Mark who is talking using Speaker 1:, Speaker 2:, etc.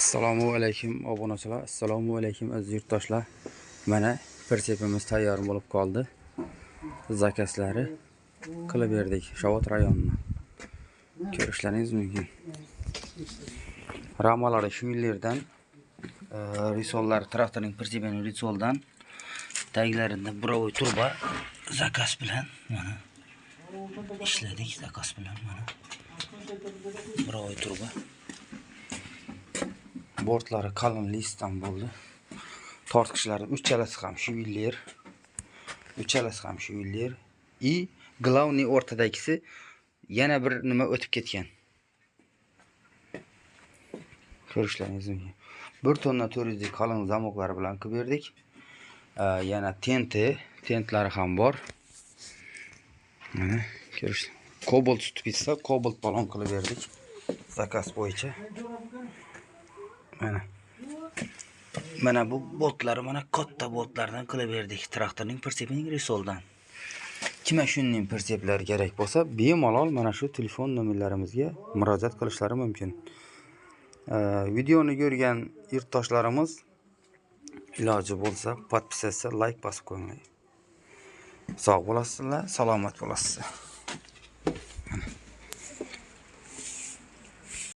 Speaker 1: Assalomu alaykum obunachilar, assalomu alaykum aziz yurtdoshlar. Mana persepimiz tayyor bo'lib qoldi. Zakaslari qilib berdik Shovot rayonidan. Ko'rishlaringiz mumkin. Ramalari shu yillardan, risollar traktorning persepini risoldan taglarida birovoy turba zakas bilan mana ishladik, zakas bilan mana birovoy turba. Bortlari qalin listdan bo'ldi. Tortqichlari uchalasi ham shu yillar. Uchalasi ham shu yillar. Glavniy o'rtadagisi yana bir nima o'tib ketgan. Ko'rishlaringiz mumkin. 1 tonna 400 qalin zamoqlari bilan qilib berdik. Yana tentlari ham bor. Mana ko'rish. Cobalt stupitsa, cobalt balon qilib berdik. Zakaz bo'yicha. Mana bu boltlari mana katta boltlardan qilib berdik. Traktorning persepining risoldan. Kimga shunning perseplar kerak bo'lsa, bemalol mana shu telefon nomerlarimizga murojaat qilishlari mumkin. Videoni ko'rgan yurtdoshlarimiz iloji bo'lsa, podpisatsiya, like bosib qo'yinglar. Sog' bo'lasizlar, salomat bo'lasizlar.